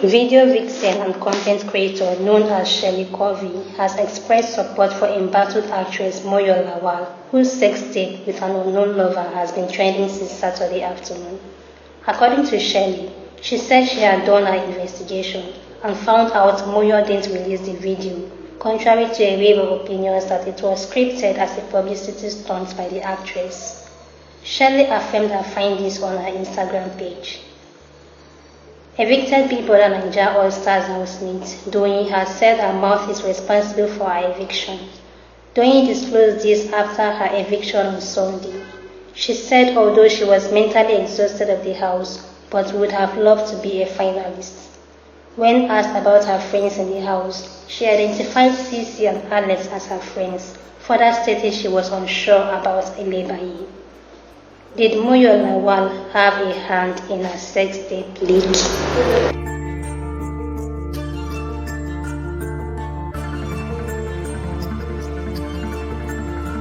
Video vixen and content creator known as Shirley Curvy has expressed support for embattled actress Moyo Lawal, whose sex tape with an unknown lover has been trending since Saturday afternoon. According to Shirley, she said she had done her investigation and found out Moyo didn't release the video, contrary to a wave of opinions that it was scripted as a publicity stunt by the actress. Shirley affirmed her findings on her Instagram page. Evicted Big Brother Naija All-Stars housemate Doyin has said her mouth is responsible for her eviction. Doyin disclosed this after her eviction on Sunday. She said although she was mentally exhausted of the house, but would have loved to be a finalist. When asked about her friends in the house, she identified Cece and Alex as her friends, further stating she was unsure about Elebayi. Did Moyo Lawal have a hand in her sex tape leak?